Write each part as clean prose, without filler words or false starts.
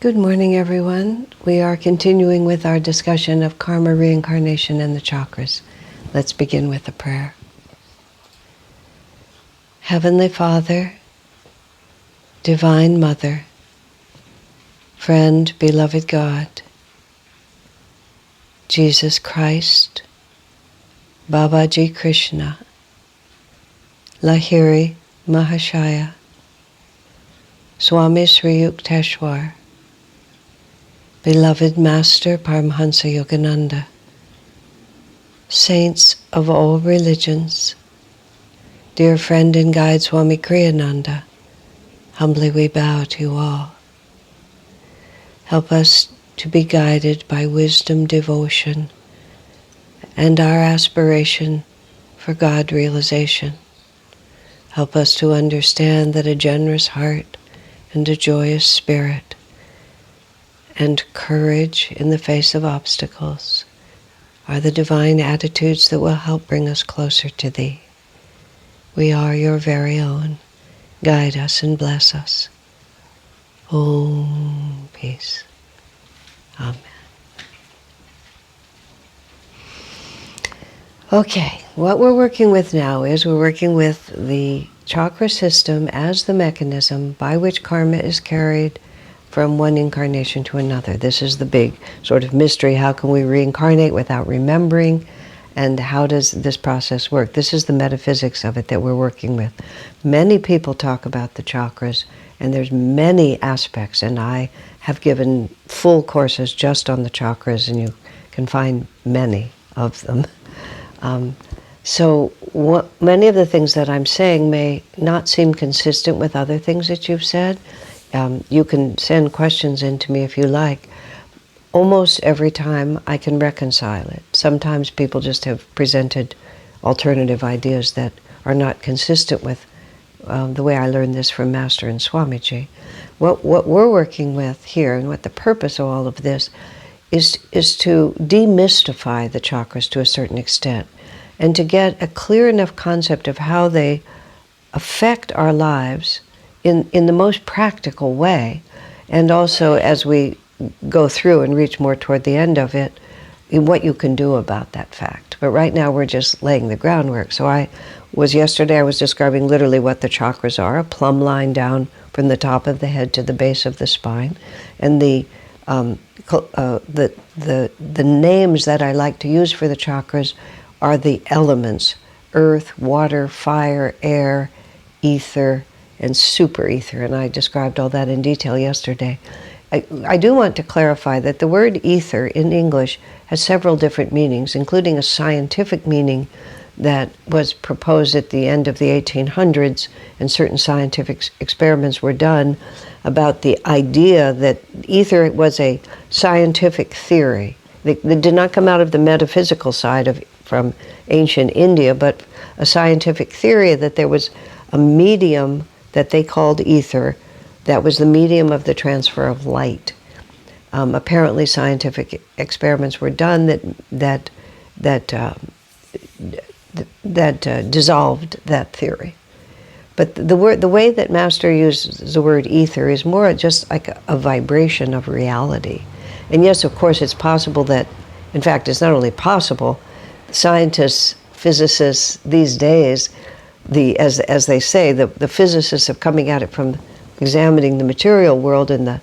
Good morning, everyone. We are continuing with our discussion of karma, reincarnation, and the chakras. Let's begin with a prayer. Heavenly Father, Divine Mother, friend, beloved God, Jesus Christ, Babaji Krishna, Lahiri Mahashaya, Swami Sri Yukteswar, beloved Master Paramhansa Yogananda, saints of all religions, dear friend and guide Swami Kriyananda, humbly we bow to you all. Help us to be guided by wisdom, devotion, and our aspiration for God realization. Help us to understand that a generous heart and a joyous spirit and courage in the face of obstacles are the divine attitudes that will help bring us closer to Thee. We are your very own. Guide us and bless us. Om Peace. Amen. Okay, what we're working with now is we're working with the chakra system as the mechanism by which karma is carried from one incarnation to another. This is the big sort of mystery. How can we reincarnate without remembering? And how does this process work? This is the metaphysics of it that we're working with. Many people talk about the chakras, and there's many aspects, and I have given full courses just on the chakras, and you can find many of them. Many of the things that I'm saying may not seem consistent with other things that you've said. You can send questions in to me if you like. Almost every time I can reconcile it. Sometimes people just have presented alternative ideas that are not consistent with the way I learned this from Master and Swamiji. What we're working with here, and what the purpose of all of this is to demystify the chakras to a certain extent, and to get a clear enough concept of how they affect our lives in the most practical way, and also as we go through and reach more toward the end of it, what you can do about that fact. But right now we're just laying the groundwork. So yesterday I was describing literally what the chakras are, a plumb line down from the top of the head to the base of the spine. And the names that I like to use for the chakras are the elements: earth, water, fire, air, ether, and super ether. And I described all that in detail yesterday. I do want to clarify that the word ether in English has several different meanings, including a scientific meaning that was proposed at the end of the 1800s, and certain scientific experiments were done about the idea that ether was a scientific theory. They did not come out of the metaphysical side from ancient India, but a scientific theory that there was a medium that they called ether that was the medium of the transfer of light. Apparently scientific experiments were done that dissolved that theory. But the way that Master uses the word ether is more just like a vibration of reality. And yes, of course, it's possible that, in fact, it's not only possible, scientists, physicists these days, as they say, the physicists are coming at it from examining the material world, and the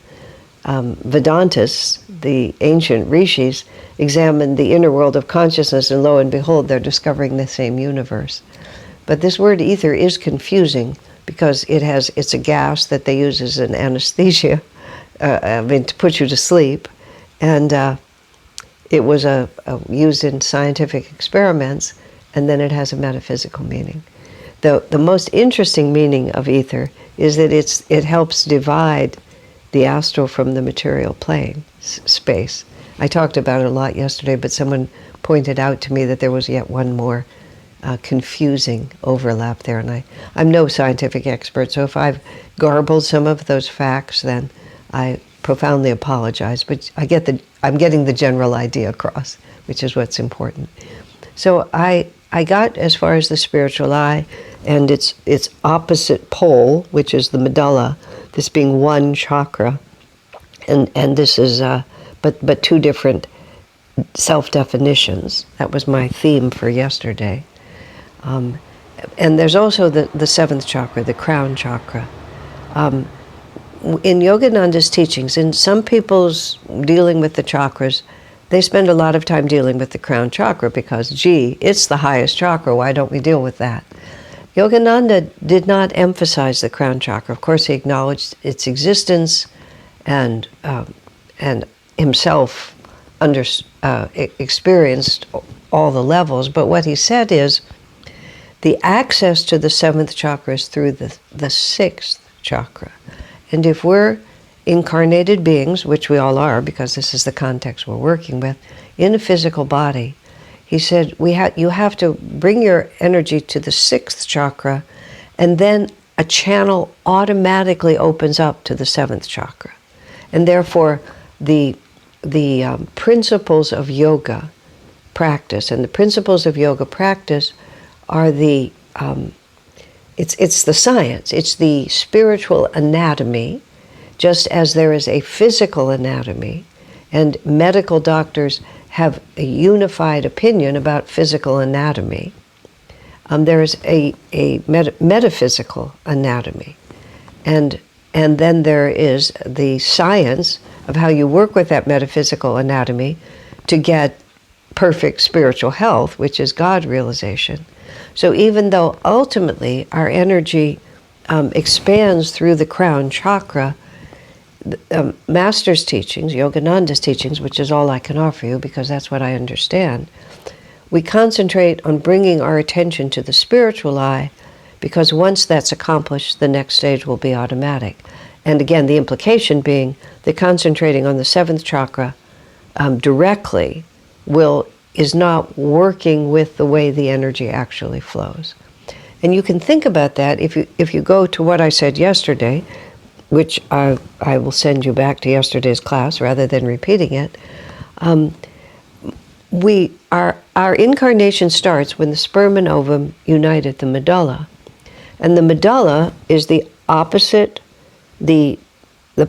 Vedantists, the ancient rishis, examined the inner world of consciousness, and lo and behold, they're discovering the same universe. But this word ether is confusing because it's a gas that they use as an anesthesia, to put you to sleep, and it was used in scientific experiments, and then it has a metaphysical meaning. The most interesting meaning of ether is that it helps divide the astral from the material plane, space. I talked about it a lot yesterday, but someone pointed out to me that there was yet one more confusing overlap there, and I'm no scientific expert, so if I've garbled some of those facts, then I profoundly apologize, but I'm getting the general idea across, which is what's important. So I got as far as the spiritual eye and its opposite pole, which is the medulla, this being one chakra, and this is, but two different self-definitions. That was my theme for yesterday. And there's also the seventh chakra, the crown chakra. In Yogananda's teachings, in some people's dealing with the chakras, they spend a lot of time dealing with the crown chakra because, gee, it's the highest chakra, why don't we deal with that? Yogananda did not emphasize the crown chakra. Of course, he acknowledged its existence and himself experienced all the levels, but what he said is the access to the seventh chakra is through the sixth chakra. And if we're incarnated beings, which we all are because this is the context we're working with, in a physical body, he said you have to bring your energy to the sixth chakra, and then a channel automatically opens up to the seventh chakra. And therefore, the principles of yoga practice, and the principles of yoga practice are the it's the science, it's the spiritual anatomy, just as there is a physical anatomy, and medical doctors have a unified opinion about physical anatomy. There is a metaphysical anatomy, and then there is the science of how you work with that metaphysical anatomy to get perfect spiritual health, which is God realization. So even though ultimately our energy expands through the crown chakra, Master's teachings, Yogananda's teachings, which is all I can offer you because that's what I understand, we concentrate on bringing our attention to the spiritual eye, because once that's accomplished, the next stage will be automatic. And again, the implication being that concentrating on the seventh chakra directly is not working with the way the energy actually flows. And you can think about that if you go to what I said yesterday, which I will send you back to yesterday's class rather than repeating it. Our incarnation starts when the sperm and ovum unite at the medulla. And the medulla is the opposite, the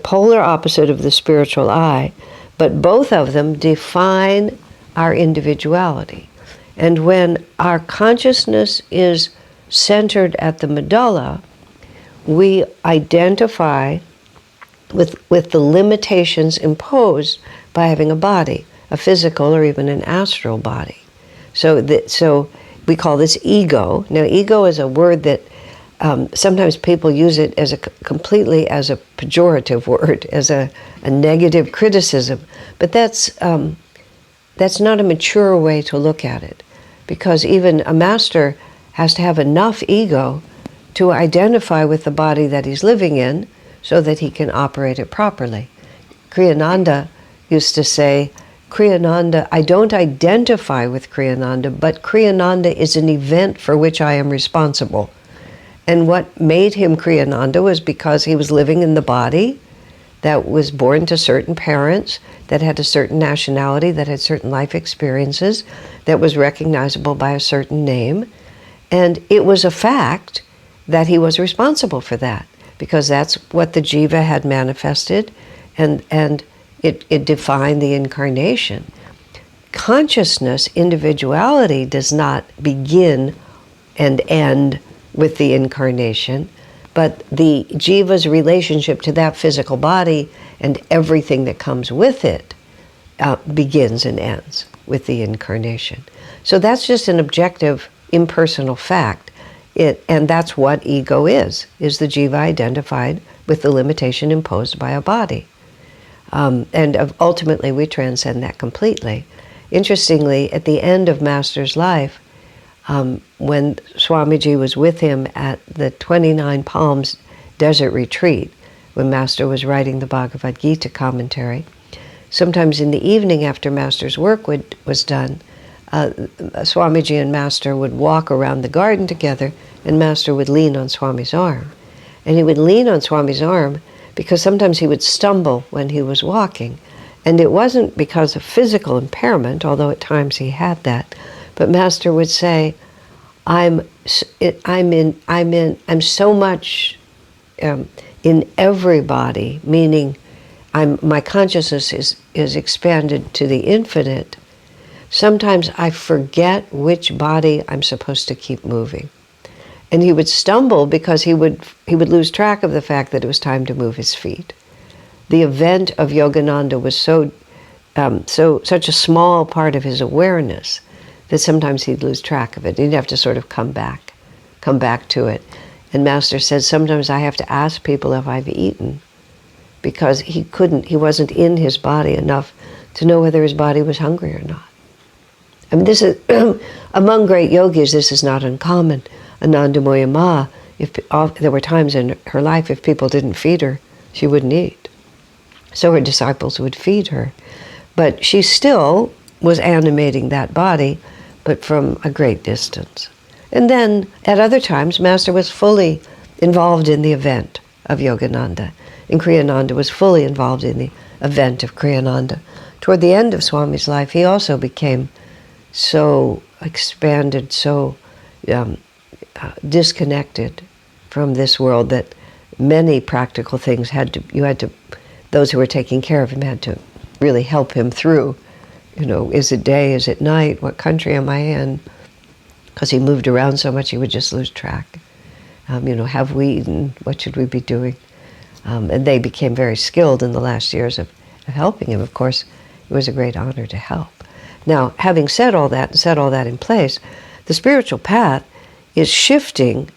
polar opposite of the spiritual eye, but both of them define our individuality. And when our consciousness is centered at the medulla, we identify with the limitations imposed by having a body, a physical or even an astral body. So we call this ego. Now, ego is a word that sometimes people use it as completely as a pejorative word, as a negative criticism. But that's not a mature way to look at it, because even a master has to have enough ego to identify with the body that he's living in so that he can operate it properly. Kriyananda used to say, Kriyananda, I don't identify with Kriyananda, but Kriyananda is an event for which I am responsible. And what made him Kriyananda was because he was living in the body that was born to certain parents, that had a certain nationality, that had certain life experiences, that was recognizable by a certain name. And it was a fact that he was responsible for that, because that's what the jiva had manifested, and it defined the incarnation. Consciousness, individuality, does not begin and end with the incarnation, but the jiva's relationship to that physical body and everything that comes with it begins and ends with the incarnation. So that's just an objective, impersonal fact. And that's what ego is the jiva identified with the limitation imposed by a body. And ultimately we transcend that completely. Interestingly, at the end of Master's life, when Swamiji was with him at the 29 Palms Desert Retreat, when Master was writing the Bhagavad Gita commentary, sometimes in the evening after Master's work was done, Swamiji and Master would walk around the garden together, and Master would lean on Swami's arm. And he would lean on Swami's arm because sometimes he would stumble when he was walking. And it wasn't because of physical impairment, although at times he had that, but Master would say, I'm so much in everybody, meaning my consciousness is expanded to the infinite, sometimes I forget which body I'm supposed to keep moving. And he would stumble because he would lose track of the fact that it was time to move his feet. The event of Yogananda was such a small part of his awareness that sometimes he'd lose track of it. He'd have to sort of come back to it. And Master said, sometimes I have to ask people if I've eaten, because he wasn't in his body enough to know whether his body was hungry or not. I mean, this is, among great yogis, this is not uncommon. Anandamoya Ma, there were times in her life, if people didn't feed her, she wouldn't eat. So her disciples would feed her. But she still was animating that body, but from a great distance. And then, at other times, Master was fully involved in the event of Yogananda, and Kriyananda was fully involved in the event of Kriyananda. Toward the end of Swami's life, he also became so expanded, so disconnected from this world that many practical things those who were taking care of him had to really help him through. Is it day, is it night, what country am I in? Because he moved around so much he would just lose track. Have we eaten? What should we be doing? And they became very skilled in the last years of helping him. Of course, it was a great honor to help. Now, having said all that and set all that in place, the spiritual path is shifting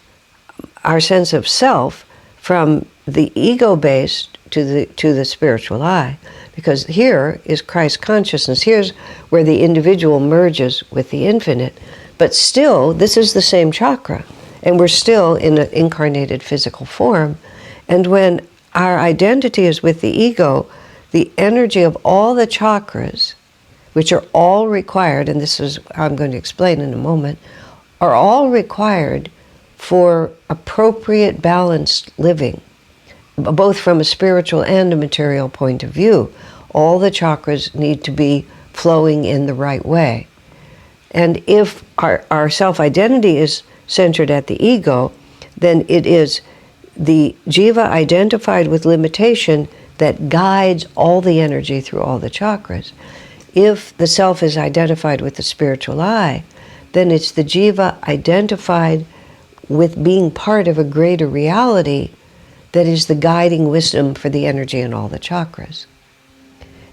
our sense of self from the ego-based to the spiritual I. Because here is Christ consciousness. Here's where the individual merges with the infinite. But still, this is the same chakra. And we're still in an incarnated physical form. And when our identity is with the ego, the energy of all the chakras, which are all required, and this is how I'm going to explain in a moment, are all required for appropriate balanced living, both from a spiritual and a material point of view. All the chakras need to be flowing in the right way. And if our self-identity is centered at the ego, then it is the jiva identified with limitation that guides all the energy through all the chakras. If the self is identified with the spiritual I, then it's the jiva identified with being part of a greater reality that is the guiding wisdom for the energy in all the chakras.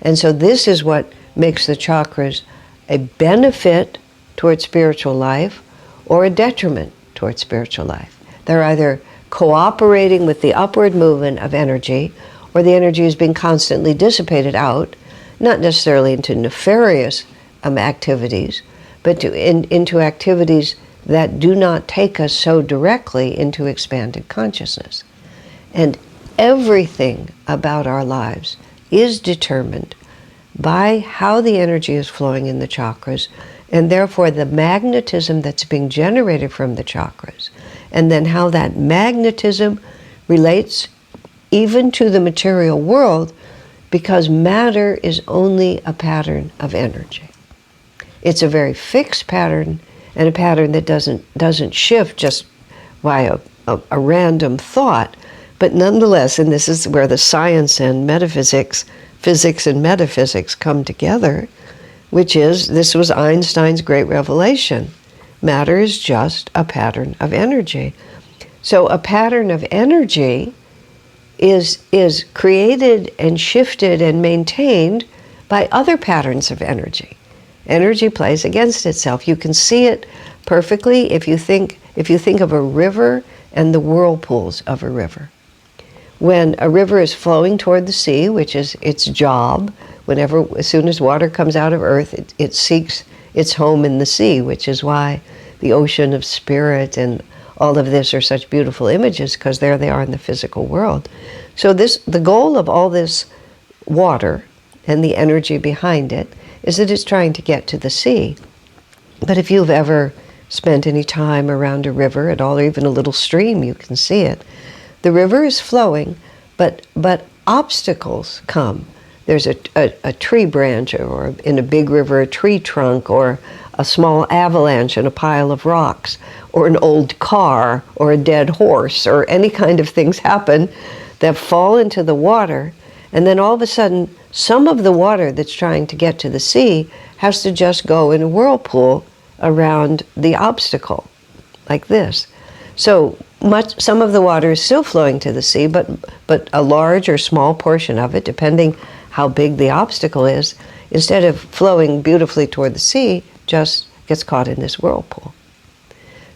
And so this is what makes the chakras a benefit towards spiritual life or a detriment towards spiritual life. They're either cooperating with the upward movement of energy, or the energy is being constantly dissipated out, not necessarily into nefarious activities, but into activities that do not take us so directly into expanded consciousness. And everything about our lives is determined by how the energy is flowing in the chakras, and therefore the magnetism that's being generated from the chakras, and then how that magnetism relates even to the material world, because matter is only a pattern of energy. It's a very fixed pattern, and a pattern that doesn't shift just by a random thought, but nonetheless, and this is where the science and metaphysics, physics and metaphysics come together, which is, this was Einstein's great revelation. Matter is just a pattern of energy. So a pattern of energy is created and shifted and maintained by other patterns of energy. Energy plays against itself. You can see it perfectly if you think of a river and the whirlpools of a river. When a river is flowing toward the sea, which is its job, as soon as water comes out of earth, it seeks its home in the sea, which is why the ocean of spirit and all of this are such beautiful images, because there they are in the physical world. So the goal of all this water and the energy behind it is that it's trying to get to the sea. But if you've ever spent any time around a river at all, or even a little stream, you can see it. The river is flowing, but obstacles come. There's a tree branch, or in a big river, a tree trunk, or a small avalanche in a pile of rocks, or an old car, or a dead horse, or any kind of things happen that fall into the water, And then all of a sudden, some of the water that's trying to get to the sea has to just go in a whirlpool around the obstacle, like this. So some of the water is still flowing to the sea, but a large or small portion of it, depending how big the obstacle is, instead of flowing beautifully toward the sea, just gets caught in this whirlpool.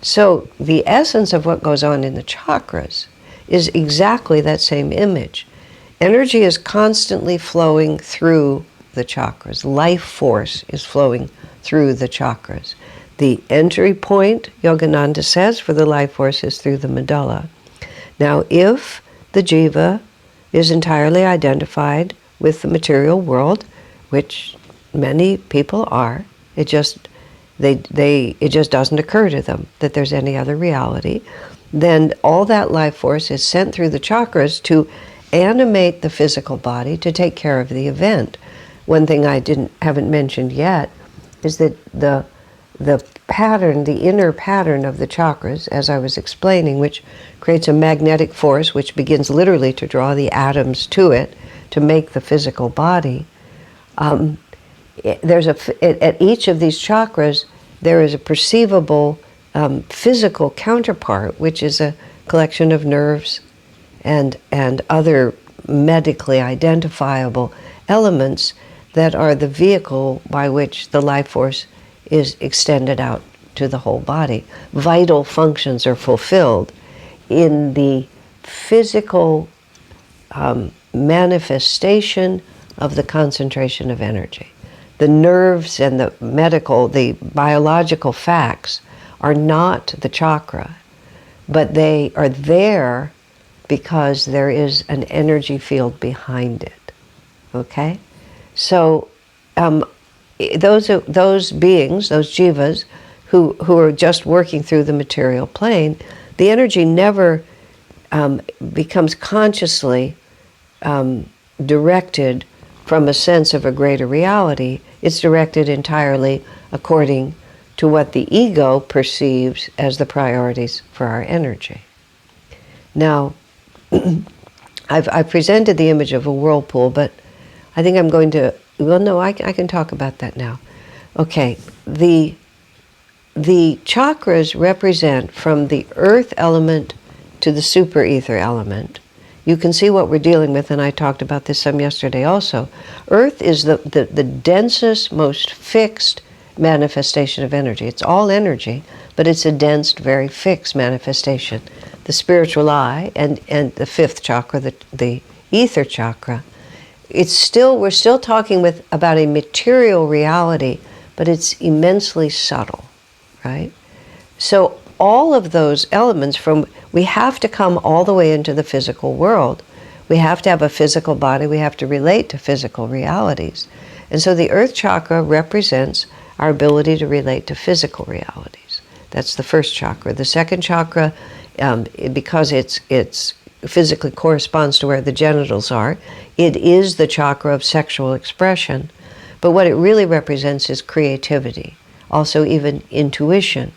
So the essence of what goes on in the chakras is exactly that same image. Energy is constantly flowing through the chakras. Life force is flowing through the chakras. The entry point, Yogananda says, for the life force is through the medulla. Now, if the jiva is entirely identified with the material world, which many people are, it just doesn't occur to them that there's any other reality, then all that life force is sent through the chakras to animate the physical body to take care of the event. One thing I haven't mentioned yet is that the pattern, the inner pattern of the chakras, as I was explaining, which creates a magnetic force which begins literally to draw the atoms to it to make the physical body. At each of these chakras, there is a perceivable physical counterpart, which is a collection of nerves and other medically identifiable elements that are the vehicle by which the life force is extended out to the whole body. Vital functions are fulfilled in the physical manifestation of the concentration of energy. The nerves and the biological facts are not the chakra, but they are there because there is an energy field behind it. Okay? So those beings, those jivas, who are just working through the material plane, the energy never becomes consciously directed from a sense of a greater reality. It's directed entirely according to what the ego perceives as the priorities for our energy. Now, I've presented the image of a whirlpool, but I think I'm going to, well, no, I can talk about that now. Okay, the chakras represent from the earth element to the super ether element. You can see what we're dealing with, and I talked about this some yesterday also. Earth is the densest, most fixed manifestation of energy. It's all energy, but it's a dense, very fixed manifestation. The spiritual eye and the fifth chakra, the ether chakra, we're still talking about a material reality, but it's immensely subtle, right? So all of those elements we have to come all the way into the physical world. We have to have a physical body. We have to relate to physical realities. And so the earth chakra represents our ability to relate to physical realities. That's the first chakra. The second chakra, because it's physically corresponds to where the genitals are, it is the chakra of sexual expression. But what it really represents is creativity, also even intuition,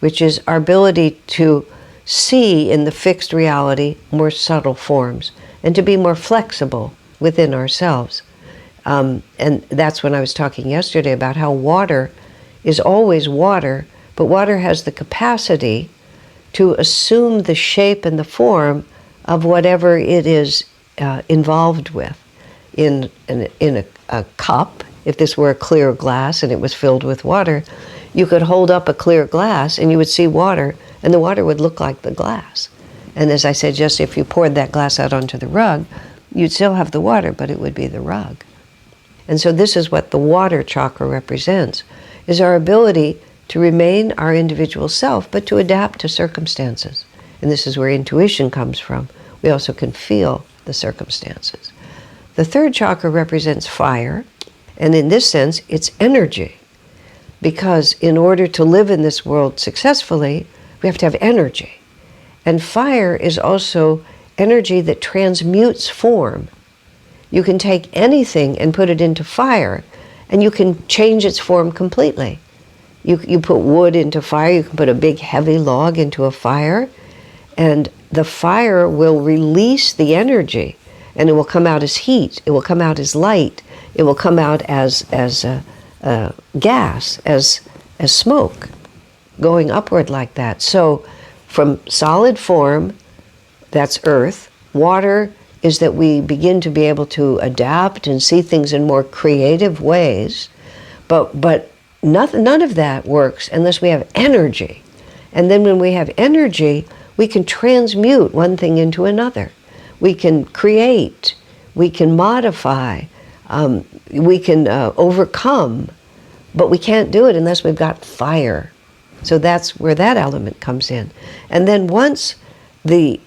which is our ability to see in the fixed reality more subtle forms and to be more flexible within ourselves. And that's when I was talking yesterday about how water is always water, but water has the capacity to assume the shape and the form of whatever it is involved with. In a cup, if this were a clear glass and it was filled with water, you could hold up a clear glass and you would see water, and the water would look like the glass. And as I said, just if you poured that glass out onto the rug, you'd still have the water, but it would be the rug. And so this is what the water chakra represents, is our ability to remain our individual self, but to adapt to circumstances. And this is where intuition comes from. We also can feel the circumstances. The third chakra represents fire, and in this sense, it's energy. Because in order to live in this world successfully, we have to have energy. And fire is also energy that transmutes form. You can take anything and put it into fire, and you can change its form completely. You put wood into fire, you can put a big heavy log into a fire, and the fire will release the energy. And it will come out as heat. It will come out as light. It will come out as gas, as smoke, going upward like that. So from solid form, that's earth. Water is that we begin to be able to adapt and see things in more creative ways. But none of that works unless we have energy. And then when we have energy, we can transmute one thing into another. We can create, we can modify, we can overcome, but we can't do it unless we've got fire. So that's where that element comes in. And then once the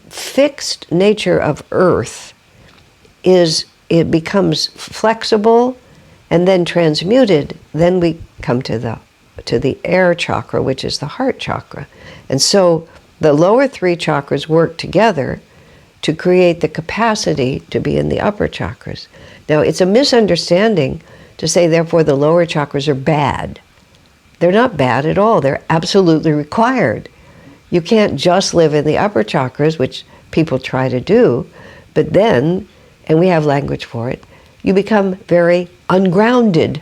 fixed nature of earth it becomes flexible and then transmuted, then we come to the air chakra, which is the heart chakra. And so the lower three chakras work together to create the capacity to be in the upper chakras. Now, it's a misunderstanding to say, therefore, the lower chakras are bad. They're not bad at all. They're absolutely required. You can't just live in the upper chakras, which people try to do, but then, and we have language for it, you become very ungrounded.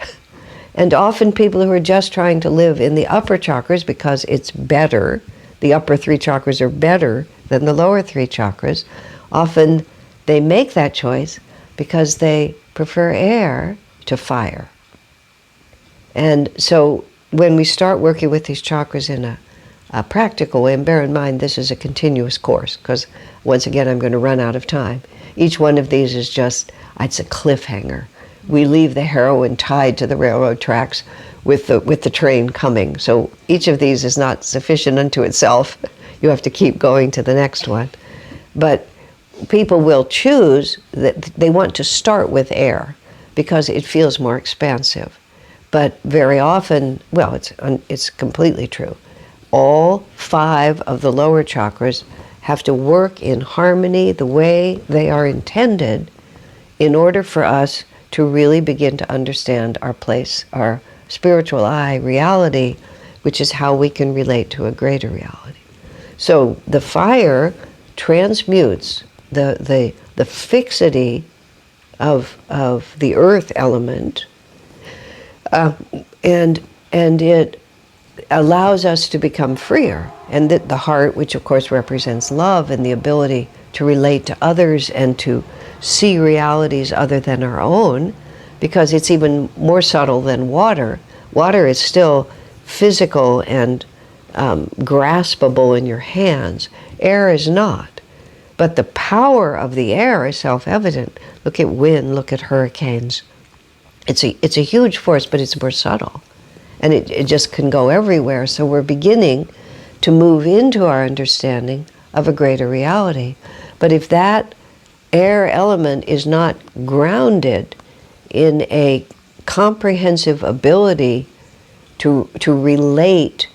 And often people who are just trying to live in the upper chakras because it's better, the upper three chakras are better than the lower three chakras, often they make that choice because they prefer air to fire. And so when we start working with these chakras in a practical way, and bear in mind this is a continuous course, because once again I'm going to run out of time. Each one of these is just, it's a cliffhanger. We leave the heroine tied to the railroad tracks with the train coming. So each of these is not sufficient unto itself. You have to keep going to the next one. But people will choose that they want to start with air because it feels more expansive. But very often, well, it's completely true. All 5 of the lower chakras have to work in harmony the way they are intended in order for us to really begin to understand our place, our spiritual I, reality, which is how we can relate to a greater reality. So the fire transmutes the fixity of the earth element, and it allows us to become freer. And that the heart, which of course represents love and the ability to relate to others and to see realities other than our own, because it's even more subtle than water. Water is still physical and graspable in your hands. Air is not. But the power of the air is self-evident. Look at wind, look at hurricanes. It's a huge force, but it's more subtle. And it just can go everywhere. So we're beginning to move into our understanding of a greater reality. But if that air element is not grounded in a comprehensive ability to relate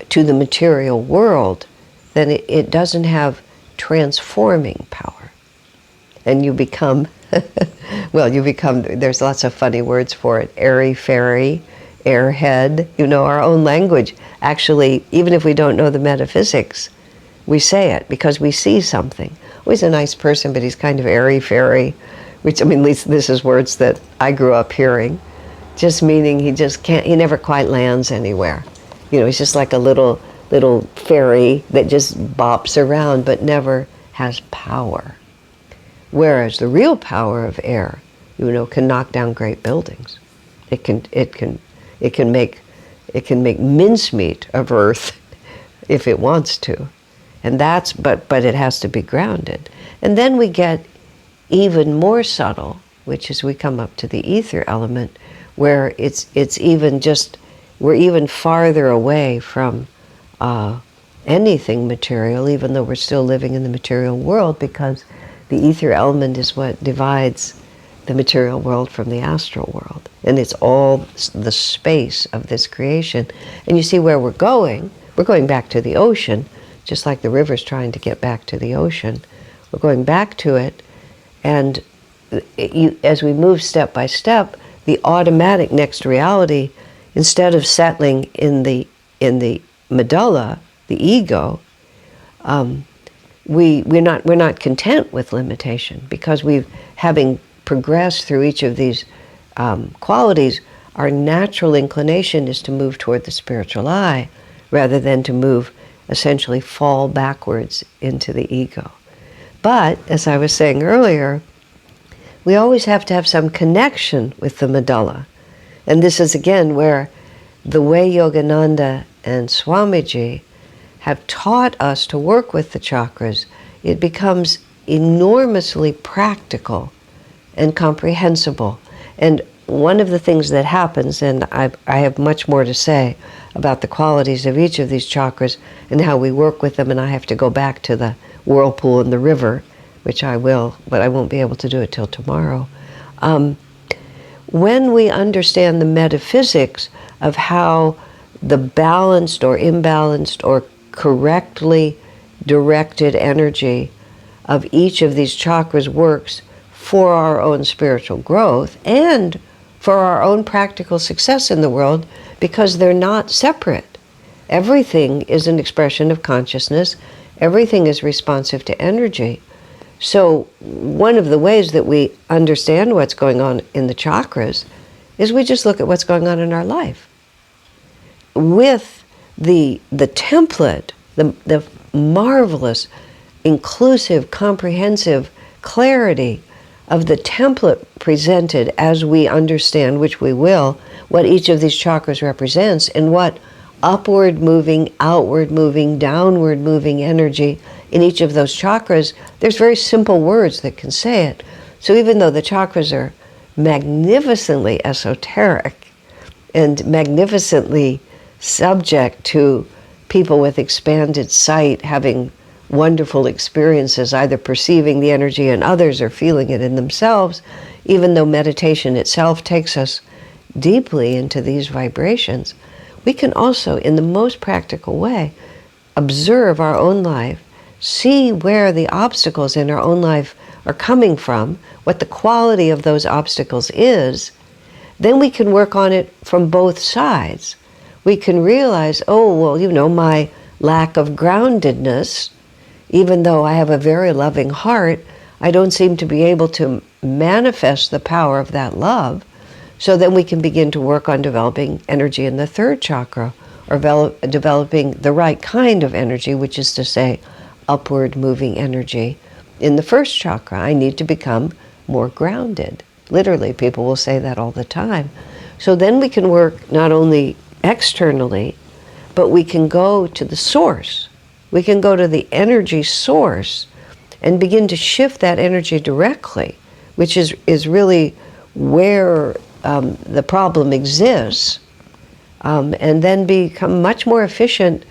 to the material world, then it doesn't have transforming power. And you become, there's lots of funny words for it, airy-fairy, airhead, our own language. Actually, even if we don't know the metaphysics, we say it because we see something. Oh, he's a nice person, but he's kind of airy-fairy, which, at least this is words that I grew up hearing, just meaning he never quite lands anywhere. He's just like a little fairy that just bops around but never has power. Whereas the real power of air, can knock down great buildings. It can make mincemeat of earth if it wants to. And but it has to be grounded. And then we get even more subtle, which is we come up to the ether element, where we're even farther away from anything material, even though we're still living in the material world, because the ether element is what divides the material world from the astral world. And it's all the space of this creation. And you see where we're going back to the ocean, just like the river's trying to get back to the ocean. We're going back to it, and as we move step by step, the automatic next reality, instead of settling in the medulla, the ego, we're not content with limitation, because having progressed through each of these qualities, our natural inclination is to move toward the spiritual eye rather than to move, essentially fall backwards into the ego. But, as I was saying earlier, we always have to have some connection with the medulla. And this is again where the way Yogananda and Swamiji have taught us to work with the chakras, it becomes enormously practical and comprehensible. And one of the things that happens, and I have much more to say about the qualities of each of these chakras and how we work with them, and I have to go back to the whirlpool and the river, which I will, but I won't be able to do it till tomorrow. When we understand the metaphysics of how the balanced or imbalanced or correctly directed energy of each of these chakras works for our own spiritual growth and for our own practical success in the world, because they're not separate. Everything is an expression of consciousness. Everything is responsive to energy. So one of the ways that we understand what's going on in the chakras is we just look at what's going on in our life. With the template, the marvelous, inclusive, comprehensive clarity of the template presented as we understand, which we will, what each of these chakras represents and what upward moving, outward moving, downward moving energy in each of those chakras, there's very simple words that can say it. So even though the chakras are magnificently esoteric and magnificently subject to people with expanded sight having wonderful experiences, either perceiving the energy in others or feeling it in themselves, even though meditation itself takes us deeply into these vibrations, we can also, in the most practical way, observe our own life, see where the obstacles in our own life are coming from, what the quality of those obstacles is. Then we can work on it from both sides. We can realize, oh, well, my lack of groundedness, even though I have a very loving heart, I don't seem to be able to manifest the power of that love. So then we can begin to work on developing energy in the third chakra, or developing the right kind of energy, which is to say, upward moving energy. In the first chakra, I need to become more grounded. Literally, people will say that all the time. So then we can work not only externally, but we can go to the source. We can go to the energy source and begin to shift that energy directly, which is really where the problem exists, and then become much more efficient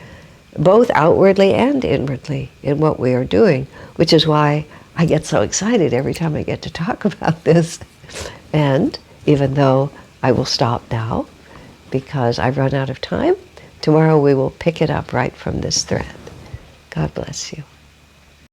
both outwardly and inwardly in what we are doing, which is why I get so excited every time I get to talk about this. And even though I will stop now because I've run out of time, tomorrow we will pick it up right from this thread. God bless you.